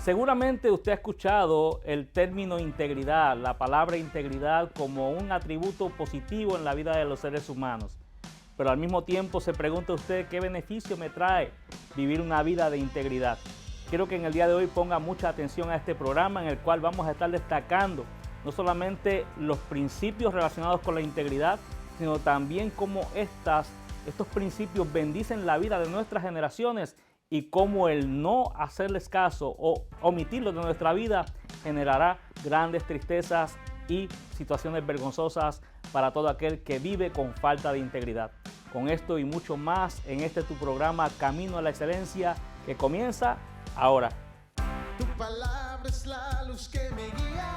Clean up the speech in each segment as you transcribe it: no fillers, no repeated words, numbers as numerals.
Seguramente usted ha escuchado el término integridad, la palabra integridad como un atributo positivo en la vida de los seres humanos. Pero al mismo tiempo se pregunta usted qué beneficio me trae vivir una vida de integridad. Quiero que en el día de hoy ponga mucha atención a este programa en el cual vamos a estar destacando no solamente los principios relacionados con la integridad, sino también cómo estos principios bendicen la vida de nuestras generaciones y cómo el no hacerles caso o omitirlos de nuestra vida generará grandes tristezas y situaciones vergonzosas para todo aquel que vive con falta de integridad. Con esto y mucho más en este tu programa Camino a la Excelencia, que comienza ahora. Tu palabra es la luz que me guía.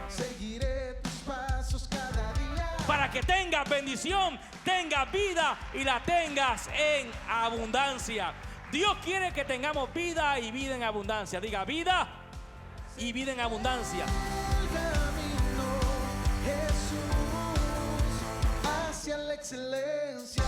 Seguiré tus pasos cada día. Para que tengas bendición, tengas vida y la tengas en abundancia. Dios quiere que tengamos vida y vida en abundancia. Diga vida y vida en abundancia. El camino, Jesús, hacia la excelencia.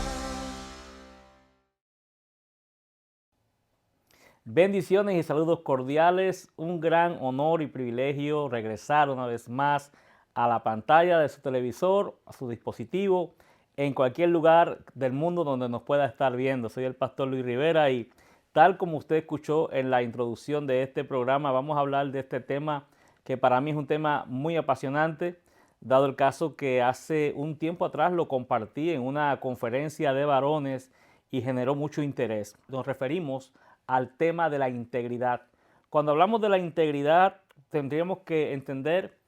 Bendiciones y saludos cordiales. Un gran honor y privilegio regresar una vez más a la pantalla de su televisor, a su dispositivo, en cualquier lugar del mundo donde nos pueda estar viendo. Soy el pastor Luis Rivera y tal como usted escuchó en la introducción de este programa, vamos a hablar de este tema que para mí es un tema muy apasionante, dado el caso que hace un tiempo atrás lo compartí en una conferencia de varones y generó mucho interés. Nos referimos al tema de la integridad. Cuando hablamos de la integridad, tendríamos que entender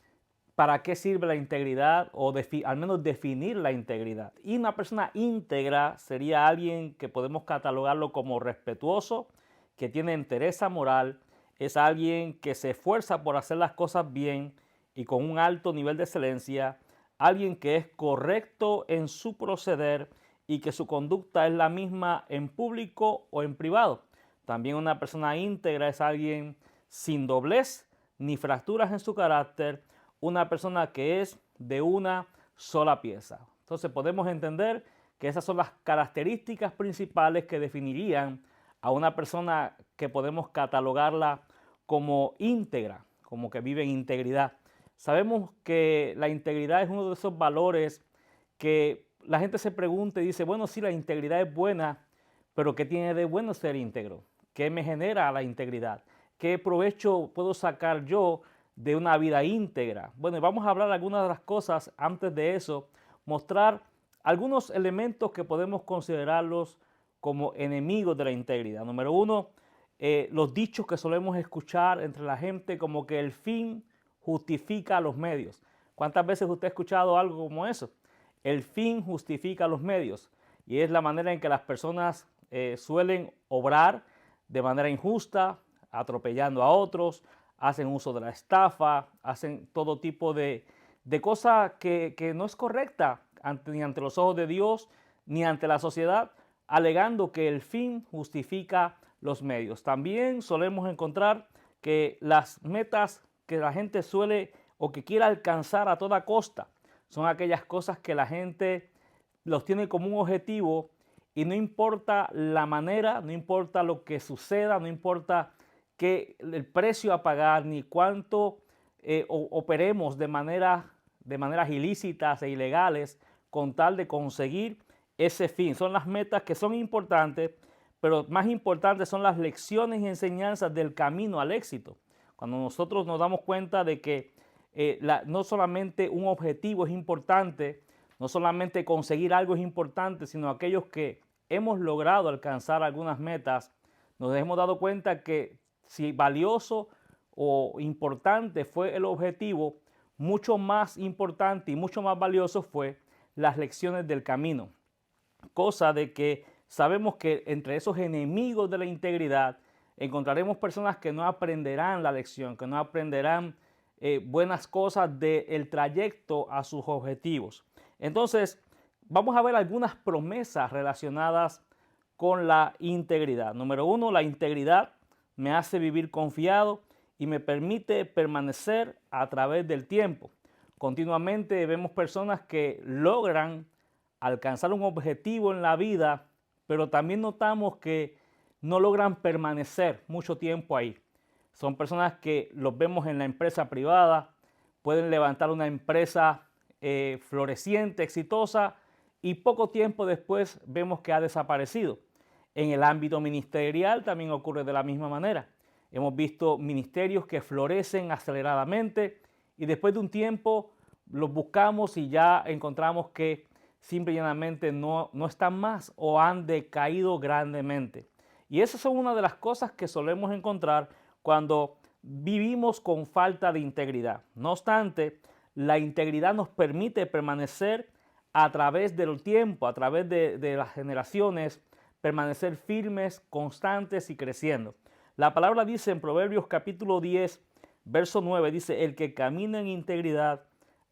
para qué sirve la integridad o al menos definir la integridad. Y una persona íntegra sería alguien que podemos catalogarlo como respetuoso, que tiene entereza moral, es alguien que se esfuerza por hacer las cosas bien y con un alto nivel de excelencia, alguien que es correcto en su proceder y que su conducta es la misma en público o en privado. También una persona íntegra es alguien sin doblez ni fracturas en su carácter, una persona que es de una sola pieza. Entonces podemos entender que esas son las características principales que definirían a una persona que podemos catalogarla como íntegra, como que vive en integridad. Sabemos que la integridad es uno de esos valores que la gente se pregunta y dice, bueno, sí, la integridad es buena, pero ¿qué tiene de bueno ser íntegro? ¿Qué me genera la integridad? ¿Qué provecho puedo sacar yo de una vida íntegra? Bueno, vamos a hablar de algunas de las cosas. Antes de eso, mostrar algunos elementos que podemos considerarlos como enemigos de la integridad. Número uno, los dichos que solemos escuchar entre la gente como que el fin justifica los medios. ¿Cuántas veces usted ha escuchado algo como eso? El fin justifica los medios. Y es la manera en que las personas suelen obrar de manera injusta, atropellando a otros, hacen uso de la estafa, hacen todo tipo de cosas que no es correcta ni ante los ojos de Dios ni ante la sociedad, alegando que el fin justifica los medios. También solemos encontrar que las metas que la gente suele o que quiere alcanzar a toda costa son aquellas cosas que la gente los tiene como un objetivo y no importa la manera, no importa lo que suceda, no importa el precio a pagar ni cuánto operemos de maneras ilícitas e ilegales con tal de conseguir ese fin. Son las metas que son importantes, pero más importantes son las lecciones y enseñanzas del camino al éxito. Cuando nosotros nos damos cuenta de que no solamente un objetivo es importante, no solamente conseguir algo es importante, sino aquellos que hemos logrado alcanzar algunas metas, nos hemos dado cuenta que si valioso o importante fue el objetivo, mucho más importante y mucho más valioso fue las lecciones del camino. Cosa de que sabemos que entre esos enemigos de la integridad encontraremos personas que no aprenderán la lección, que no aprenderán buenas cosas del trayecto a sus objetivos. Entonces, vamos a ver algunas promesas relacionadas con la integridad. Número uno, la integridad me hace vivir confiado y me permite permanecer a través del tiempo. Continuamente vemos personas que logran alcanzar un objetivo en la vida, pero también notamos que no logran permanecer mucho tiempo ahí. Son personas que los vemos en la empresa privada, pueden levantar una empresa floreciente, exitosa, y poco tiempo después vemos que ha desaparecido. En el ámbito ministerial también ocurre de la misma manera. Hemos visto ministerios que florecen aceleradamente y después de un tiempo los buscamos y ya encontramos que simple y llanamente no están más o han decaído grandemente. Y esas son una de las cosas que solemos encontrar cuando vivimos con falta de integridad. No obstante, la integridad nos permite permanecer a través del tiempo, a través de las generaciones, permanecer firmes, constantes y creciendo. La palabra dice en Proverbios capítulo 10, verso 9, dice, el que camina en integridad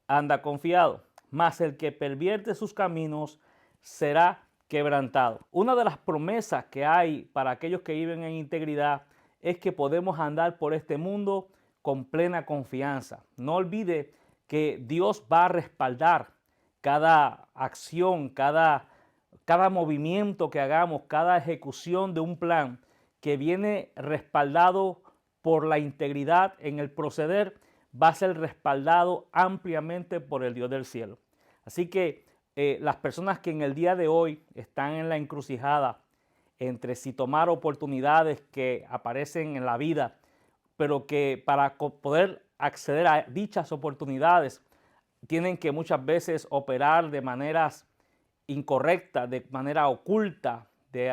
anda confiado, mas el que pervierte sus caminos será quebrantado. Una de las promesas que hay para aquellos que viven en integridad es que podemos andar por este mundo con plena confianza. No olvide que Dios va a respaldar cada acción, cada movimiento que hagamos, cada ejecución de un plan que viene respaldado por la integridad en el proceder, va a ser respaldado ampliamente por el Dios del cielo. Así que las personas que en el día de hoy están en la encrucijada entre si tomar oportunidades que aparecen en la vida, pero que para poder acceder a dichas oportunidades tienen que muchas veces operar de maneras incorrectas, de manera oculta, de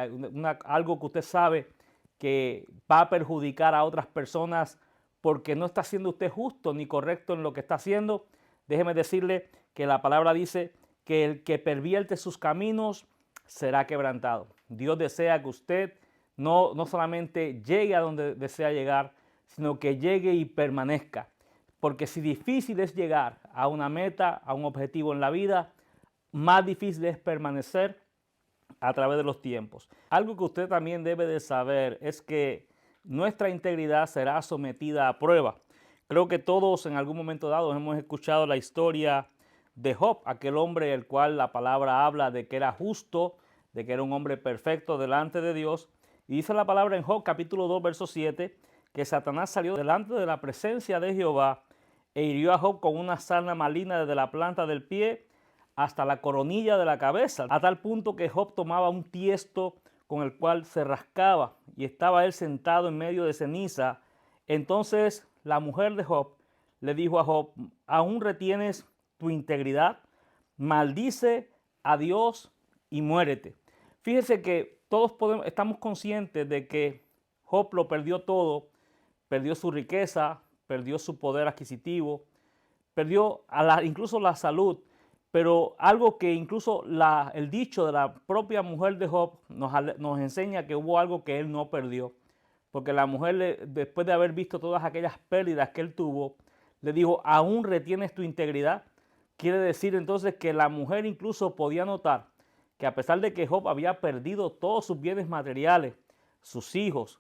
algo que usted sabe que va a perjudicar a otras personas porque no está siendo usted justo ni correcto en lo que está haciendo. Déjeme decirle que la palabra dice que el que pervierte sus caminos será quebrantado. Dios desea que usted no solamente llegue a donde desea llegar, sino que llegue y permanezca. Porque si difícil es llegar a una meta, a un objetivo en la vida, más difícil es permanecer a través de los tiempos. Algo que usted también debe de saber es que nuestra integridad será sometida a prueba. Creo que todos en algún momento dado hemos escuchado la historia de Job, aquel hombre el cual la palabra habla de que era justo, de que era un hombre perfecto delante de Dios. Y dice la palabra en Job capítulo 2, verso 7, que Satanás salió delante de la presencia de Jehová e hirió a Job con una sarna maligna desde la planta del pie hasta la coronilla de la cabeza, a tal punto que Job tomaba un tiesto con el cual se rascaba y estaba él sentado en medio de ceniza. Entonces la mujer de Job le dijo a Job, ¿aún retienes tu integridad? Maldice a Dios y muérete. Fíjese que todos estamos conscientes de que Job lo perdió todo, perdió su riqueza, perdió su poder adquisitivo, perdió incluso la salud, pero algo que incluso el dicho de la propia mujer de Job nos enseña que hubo algo que él no perdió, porque la mujer, después de haber visto todas aquellas pérdidas que él tuvo, le dijo, ¿aún retienes tu integridad? Quiere decir entonces que la mujer incluso podía notar que a pesar de que Job había perdido todos sus bienes materiales, sus hijos,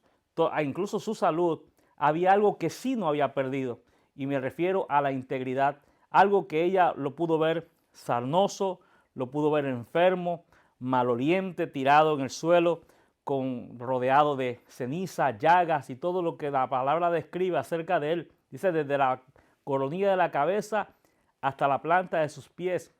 incluso su salud, había algo que sí no había perdido, y me refiero a la integridad, algo que ella lo pudo ver sarnoso, lo pudo ver enfermo, maloliente, tirado en el suelo, rodeado de ceniza, llagas y todo lo que la palabra describe acerca de él. Dice desde la coronilla de la cabeza hasta la planta de sus pies.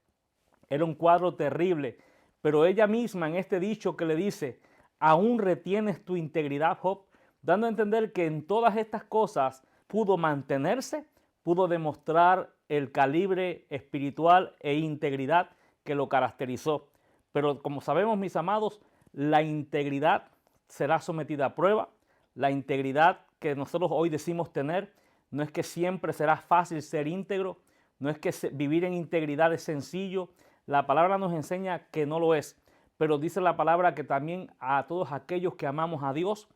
Era un cuadro terrible, pero ella misma en este dicho que le dice, ¿aún retienes tu integridad, Job? Dando a entender que en todas estas cosas pudo mantenerse, pudo demostrar el calibre espiritual e integridad que lo caracterizó. Pero como sabemos, mis amados, la integridad será sometida a prueba. La integridad que nosotros hoy decimos tener, no es que siempre será fácil ser íntegro, no es que vivir en integridad es sencillo. La palabra nos enseña que no lo es, pero dice la palabra que también a todos aquellos que amamos a Dios,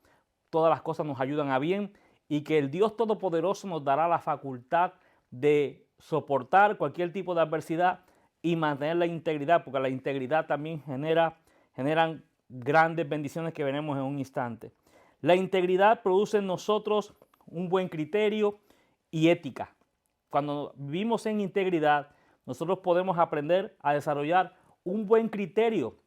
todas las cosas nos ayudan a bien y que el Dios Todopoderoso nos dará la facultad de soportar cualquier tipo de adversidad y mantener la integridad, porque la integridad también generan grandes bendiciones que veremos en un instante. La integridad produce en nosotros un buen criterio y ética. Cuando vivimos en integridad, nosotros podemos aprender a desarrollar un buen criterio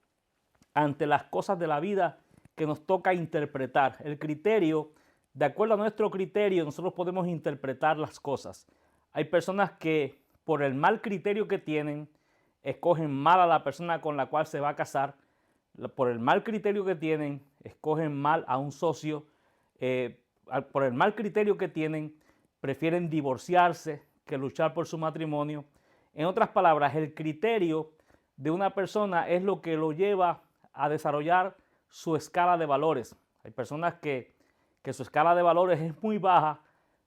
ante las cosas de la vida que nos toca interpretar. El criterio, de acuerdo a nuestro criterio, nosotros podemos interpretar las cosas. Hay personas que por el mal criterio que tienen, escogen mal a la persona con la cual se va a casar. Por el mal criterio que tienen, escogen mal a un socio. Por el mal criterio que tienen, prefieren divorciarse que luchar por su matrimonio. En otras palabras, el criterio de una persona es lo que lo lleva a desarrollar su escala de valores. Hay personas que su escala de valores es muy baja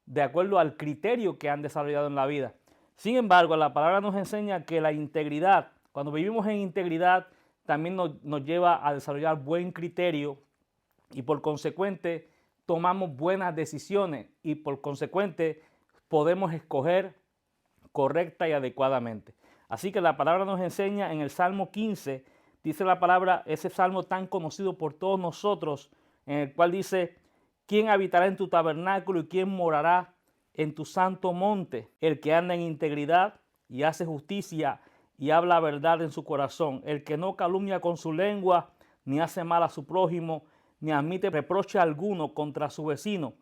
de acuerdo al criterio que han desarrollado en la vida. Sin embargo, la palabra nos enseña que la integridad, cuando vivimos en integridad, también nos lleva a desarrollar buen criterio y por consecuente tomamos buenas decisiones y por consecuente podemos escoger correcta y adecuadamente. Así que la palabra nos enseña en el Salmo 15, dice la palabra, ese salmo tan conocido por todos nosotros, en el cual dice, ¿quién habitará en tu tabernáculo y quién morará en tu santo monte? El que anda en integridad y hace justicia y habla verdad en su corazón, el que no calumnia con su lengua, ni hace mal a su prójimo, ni admite reproche alguno contra su vecino,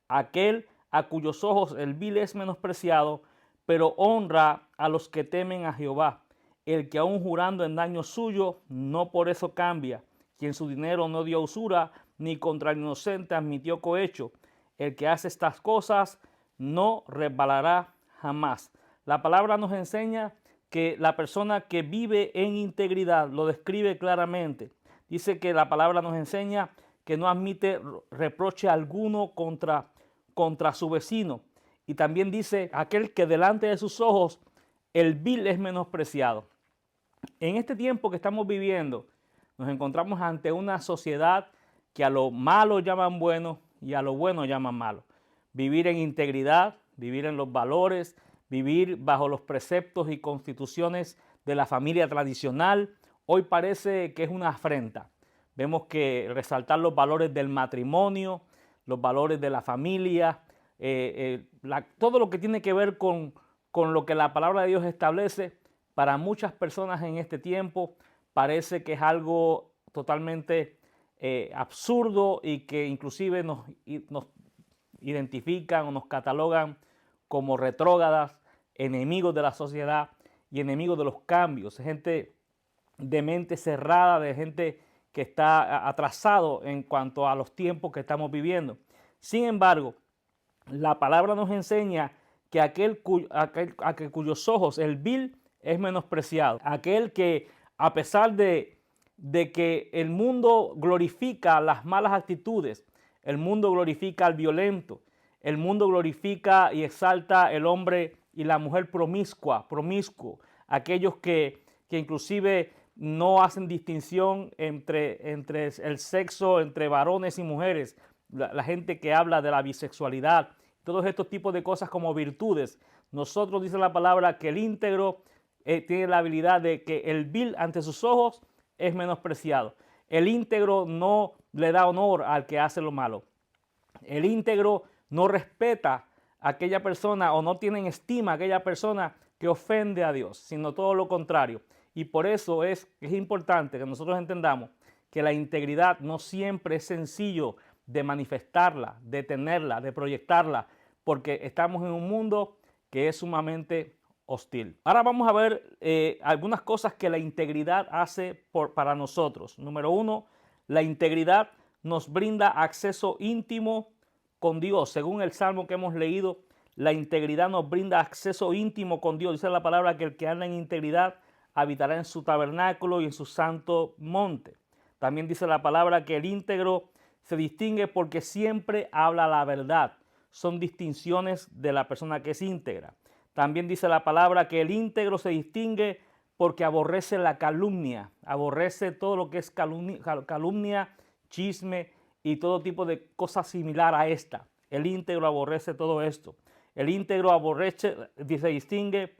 aquel a cuyos ojos el vil es menospreciado, pero honra a los que temen a Jehová, el que aun jurando en daño suyo, no por eso cambia, quien su dinero no dio usura, ni contra el inocente admitió cohecho, el que hace estas cosas no resbalará jamás. La palabra nos enseña que la persona que vive en integridad lo describe claramente. Dice que la palabra nos enseña que no admite reproche alguno contra su vecino. Y también dice aquel que delante de sus ojos el vil es menospreciado. En este tiempo que estamos viviendo, nos encontramos ante una sociedad que a lo malo llaman bueno y a lo bueno llaman malo. Vivir en integridad, vivir en los valores, vivir bajo los preceptos y constituciones de la familia tradicional, hoy parece que es una afrenta. Vemos que resaltar los valores del matrimonio, los valores de la familia, todo lo que tiene que ver con lo que la palabra de Dios establece, para muchas personas en este tiempo parece que es algo totalmente absurdo y que inclusive nos identifican o nos catalogan como retrógradas, enemigos de la sociedad y enemigos de los cambios, gente de mente cerrada, de gente que está atrasado en cuanto a los tiempos que estamos viviendo. Sin embargo, la palabra nos enseña que aquel cuyos ojos el vil es menospreciado, aquel que a pesar de que el mundo glorifica las malas actitudes, el mundo glorifica al violento, el mundo glorifica y exalta el hombre y la mujer promiscuo, aquellos que inclusive no hacen distinción entre el sexo, entre varones y mujeres, la gente que habla de la bisexualidad, todos estos tipos de cosas como virtudes. Nosotros, dice la palabra, que el íntegro tiene la habilidad de que el vil ante sus ojos es menospreciado. El íntegro no le da honor al que hace lo malo. El íntegro no respeta a aquella persona o no tiene en estima a aquella persona que ofende a Dios, sino todo lo contrario. Y por eso es importante que nosotros entendamos que la integridad no siempre es sencillo de manifestarla, de tenerla, de proyectarla, porque estamos en un mundo que es sumamente hostil. Ahora vamos a ver algunas cosas que la integridad hace para nosotros. Número uno, la integridad nos brinda acceso íntimo con Dios. Según el Salmo que hemos leído, la integridad nos brinda acceso íntimo con Dios. Dice la palabra que el que anda en integridad habitará en su tabernáculo y en su santo monte. También dice la palabra que el íntegro se distingue porque siempre habla la verdad. Son distinciones de la persona que es íntegra. También dice la palabra que el íntegro se distingue porque aborrece la calumnia, aborrece todo lo que es calumnia, chisme y todo tipo de cosas similar a esta. El íntegro aborrece todo esto. El íntegro se distingue,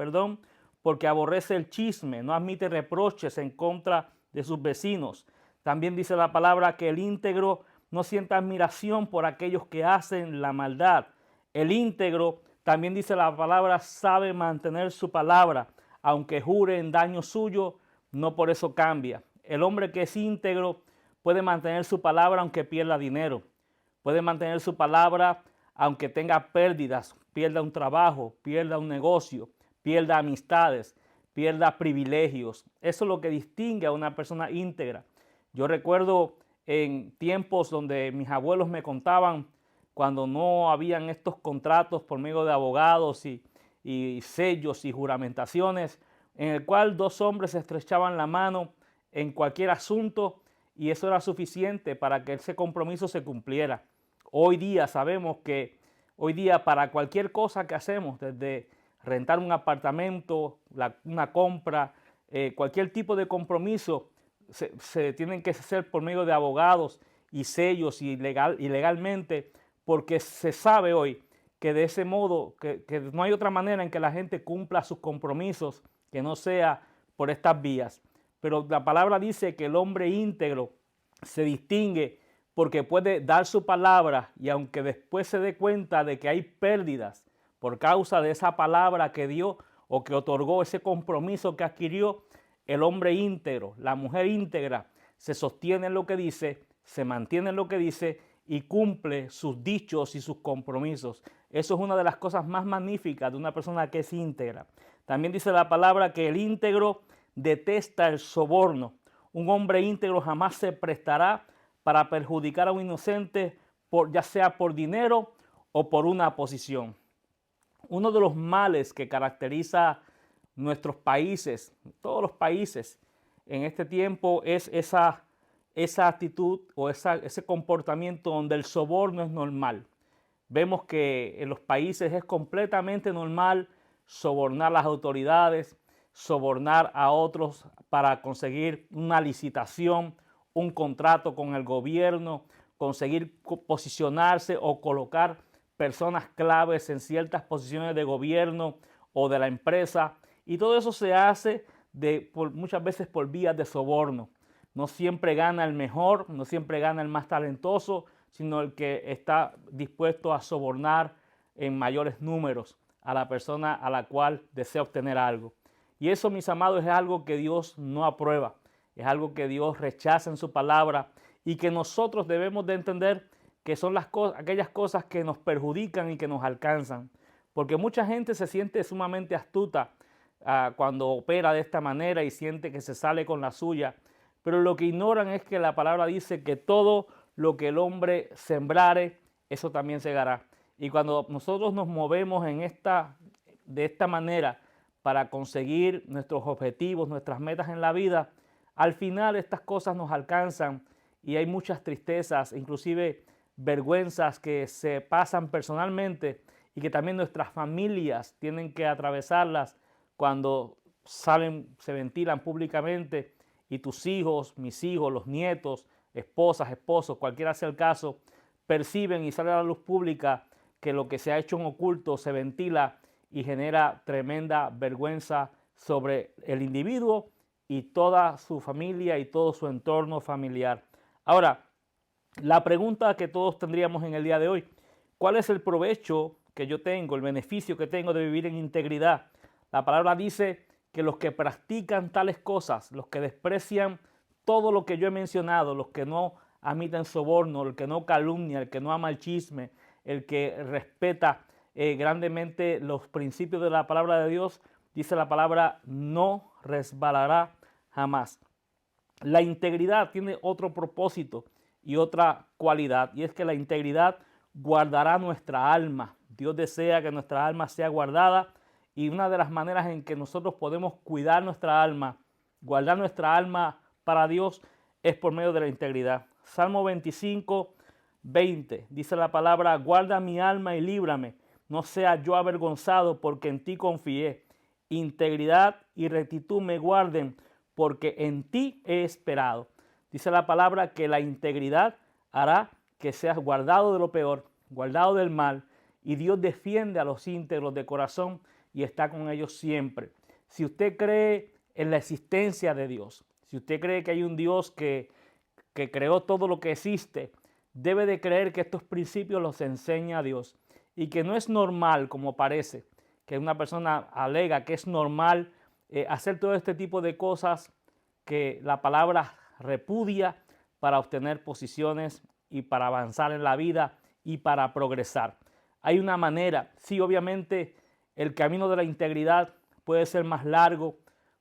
porque aborrece el chisme, no admite reproches en contra de sus vecinos. También dice la palabra que el íntegro no siente admiración por aquellos que hacen la maldad. El íntegro, también dice la palabra, sabe mantener su palabra, aunque jure en daño suyo, no por eso cambia. El hombre que es íntegro puede mantener su palabra aunque pierda dinero, puede mantener su palabra aunque tenga pérdidas, pierda un trabajo, pierda un negocio, pierda amistades, pierda privilegios. Eso es lo que distingue a una persona íntegra. Yo recuerdo en tiempos donde mis abuelos me contaban cuando no habían estos contratos por medio de abogados y sellos y juramentaciones, en el cual dos hombres se estrechaban la mano en cualquier asunto y eso era suficiente para que ese compromiso se cumpliera. Hoy día sabemos que hoy día para cualquier cosa que hacemos, desde rentar un apartamento, una compra, cualquier tipo de compromiso, se tienen que hacer por medio de abogados y sellos y legalmente, porque se sabe hoy que de ese modo, que no hay otra manera en que la gente cumpla sus compromisos que no sea por estas vías. Pero la palabra dice que el hombre íntegro se distingue porque puede dar su palabra y aunque después se dé cuenta de que hay pérdidas por causa de esa palabra que dio o que otorgó, ese compromiso que adquirió, el hombre íntegro, la mujer íntegra, se sostiene en lo que dice, se mantiene en lo que dice y cumple sus dichos y sus compromisos. Eso es una de las cosas más magníficas de una persona que es íntegra. También dice la palabra que el íntegro detesta el soborno. Un hombre íntegro jamás se prestará para perjudicar a un inocente, ya sea por dinero o por una posición. Uno de los males que caracteriza nuestros países, todos los países en este tiempo, es esa actitud o ese comportamiento donde el soborno es normal. Vemos que en los países es completamente normal sobornar a las autoridades, sobornar a otros para conseguir una licitación, un contrato con el gobierno, conseguir posicionarse o colocar personas claves en ciertas posiciones de gobierno o de la empresa. Y todo eso se hace muchas veces por vías de soborno. No siempre gana el mejor, no siempre gana el más talentoso, sino el que está dispuesto a sobornar en mayores números a la persona a la cual desea obtener algo. Y eso, mis amados, es algo que Dios no aprueba, es algo que Dios rechaza en su palabra y que nosotros debemos de entender que son aquellas cosas que nos perjudican y que nos alcanzan. Porque mucha gente se siente sumamente astuta cuando opera de esta manera y siente que se sale con la suya. Pero lo que ignoran es que la palabra dice que todo lo que el hombre sembrare, eso también segará. Y cuando nosotros nos movemos de esta manera para conseguir nuestros objetivos, nuestras metas en la vida, al final estas cosas nos alcanzan y hay muchas tristezas, inclusive vergüenzas que se pasan personalmente y que también nuestras familias tienen que atravesarlas cuando se ventilan públicamente y tus hijos, mis hijos, los nietos, esposas, esposos, cualquiera sea el caso, perciben y sale a la luz pública que lo que se ha hecho en oculto se ventila y genera tremenda vergüenza sobre el individuo y toda su familia y todo su entorno familiar. Ahora, la pregunta que todos tendríamos en el día de hoy: ¿cuál es el provecho que yo tengo, el beneficio que tengo de vivir en integridad? La palabra dice que los que practican tales cosas, los que desprecian todo lo que yo he mencionado, los que no admiten soborno, el que no calumnia, el que no ama el chisme, el que respeta grandemente los principios de la palabra de Dios, dice la palabra, no resbalará jamás. La integridad tiene otro propósito y otra cualidad, y es que la integridad guardará nuestra alma. Dios desea que nuestra alma sea guardada, y una de las maneras en que nosotros podemos cuidar nuestra alma, guardar nuestra alma para Dios, es por medio de la integridad. Salmo 25, 20, dice la palabra, guarda mi alma y líbrame, no sea yo avergonzado porque en ti confié. Integridad y rectitud me guarden porque en ti he esperado. Dice la palabra que la integridad hará que seas guardado de lo peor, guardado del mal, y Dios defiende a los íntegros de corazón y está con ellos siempre. Si usted cree en la existencia de Dios, si usted cree que hay un Dios que creó todo lo que existe, debe de creer que estos principios los enseña Dios y que no es normal, como parece, que una persona alega que es normal hacer todo este tipo de cosas que la palabra repudia, para obtener posiciones y para avanzar en la vida y para progresar. Hay una manera, sí, obviamente el camino de la integridad puede ser más largo,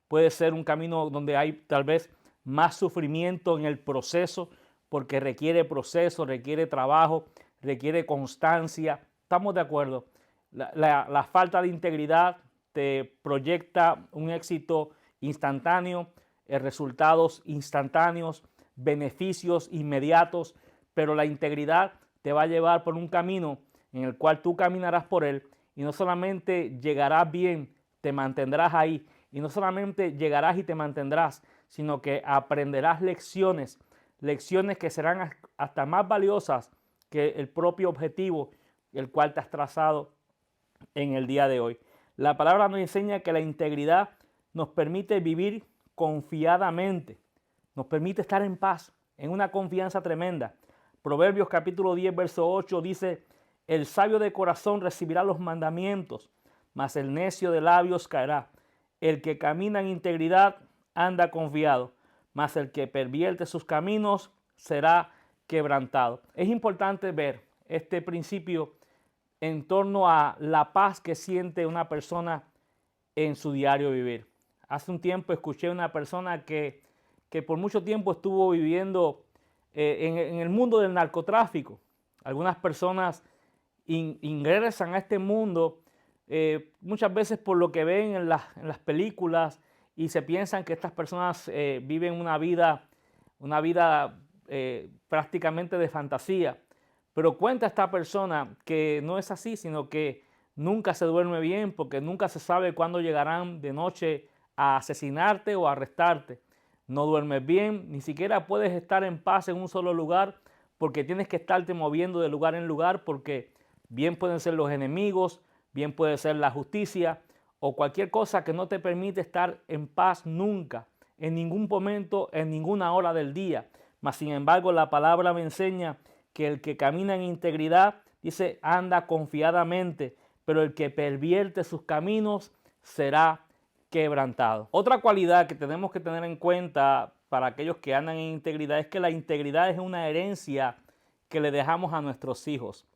puede ser un camino donde hay tal vez más sufrimiento en el proceso, porque requiere proceso, requiere trabajo, requiere constancia. ¿Estamos de acuerdo? La falta de integridad te proyecta un éxito instantáneo, resultados instantáneos, beneficios inmediatos, pero la integridad te va a llevar por un camino en el cual tú caminarás por él y no solamente llegarás bien, te mantendrás ahí, y no solamente llegarás y te mantendrás, sino que aprenderás lecciones que serán hasta más valiosas que el propio objetivo el cual te has trazado en el día de hoy. La palabra nos enseña que la integridad nos permite vivir confiadamente, nos permite estar en paz, en una confianza tremenda. Proverbios capítulo 10, verso 8 dice: el sabio de corazón recibirá los mandamientos, mas el necio de labios caerá. El que camina en integridad anda confiado, mas el que pervierte sus caminos será quebrantado. Es importante ver este principio en torno a la paz que siente una persona en su diario vivir. Hace un tiempo escuché a una persona que por mucho tiempo estuvo viviendo en el mundo del narcotráfico. Algunas personas ingresan a este mundo muchas veces por lo que ven en las películas y se piensan que estas personas viven una vida prácticamente de fantasía. Pero cuenta esta persona que no es así, sino que nunca se duerme bien porque nunca se sabe cuándo llegarán de noche a asesinarte o a arrestarte. No duermes bien, ni siquiera puedes estar en paz en un solo lugar porque tienes que estarte moviendo de lugar en lugar porque bien pueden ser los enemigos, bien puede ser la justicia o cualquier cosa que no te permite estar en paz nunca, en ningún momento, en ninguna hora del día. Mas sin embargo la palabra me enseña que el que camina en integridad, dice, anda confiadamente, pero el que pervierte sus caminos será quebrantado. Otra cualidad que tenemos que tener en cuenta para aquellos que andan en integridad es que la integridad es una herencia que le dejamos a nuestros hijos.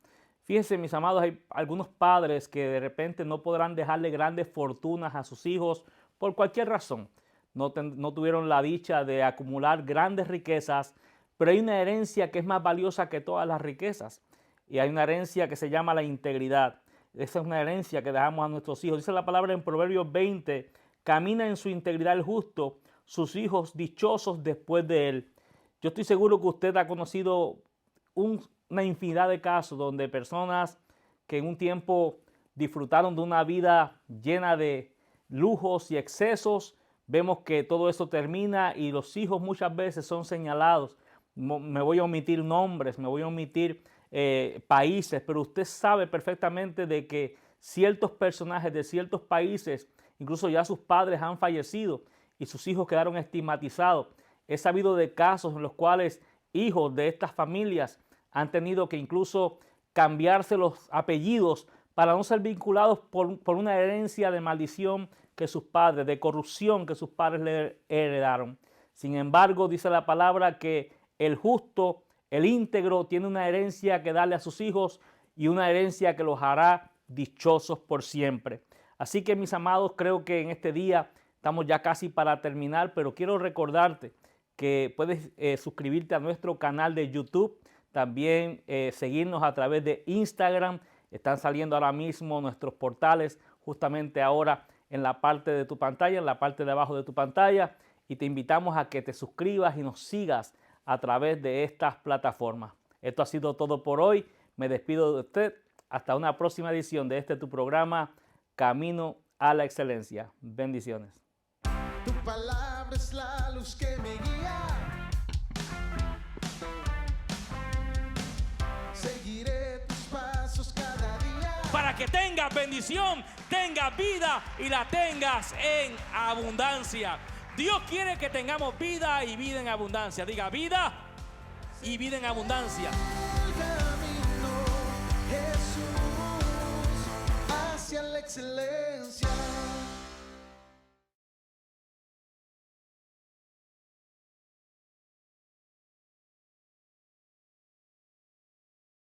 Fíjense, mis amados, hay algunos padres que de repente no podrán dejarle grandes fortunas a sus hijos por cualquier razón. No tuvieron la dicha de acumular grandes riquezas, pero hay una herencia que es más valiosa que todas las riquezas. Y hay una herencia que se llama la integridad. Esa es una herencia que dejamos a nuestros hijos. Dice la palabra en Proverbios 20, camina en su integridad el justo, sus hijos dichosos después de él. Yo estoy seguro que usted ha conocido una infinidad de casos donde personas que en un tiempo disfrutaron de una vida llena de lujos y excesos, vemos que todo eso termina y los hijos muchas veces son señalados. Me voy a omitir nombres, me voy a omitir países, pero usted sabe perfectamente de que ciertos personajes de ciertos países, incluso ya sus padres han fallecido y sus hijos quedaron estigmatizados. He sabido de casos en los cuales hijos de estas familias han tenido que incluso cambiarse los apellidos para no ser vinculados por una herencia de maldición que sus padres, de corrupción que sus padres le heredaron. Sin embargo, dice la palabra que el justo, el íntegro, tiene una herencia que darle a sus hijos y una herencia que los hará dichosos por siempre. Así que, mis amados, creo que en este día estamos ya casi para terminar, pero quiero recordarte que puedes suscribirte a nuestro canal de YouTube, también seguirnos a través de Instagram. Están saliendo ahora mismo nuestros portales justamente ahora en la parte de tu pantalla, en la parte de abajo de tu pantalla, y te invitamos a que te suscribas y nos sigas a través de estas plataformas. Esto ha sido todo por hoy. Me despido de usted. Hasta una próxima edición de tu programa Camino a la Excelencia. Bendiciones. Tu palabra es la luz que me guía. Seguiré tus pasos cada día. Para que tengas bendición, tengas vida y la tengas en abundancia. Dios quiere que tengamos vida y vida en abundancia. Diga vida y vida en abundancia. El camino, Jesús, hacia la excelencia.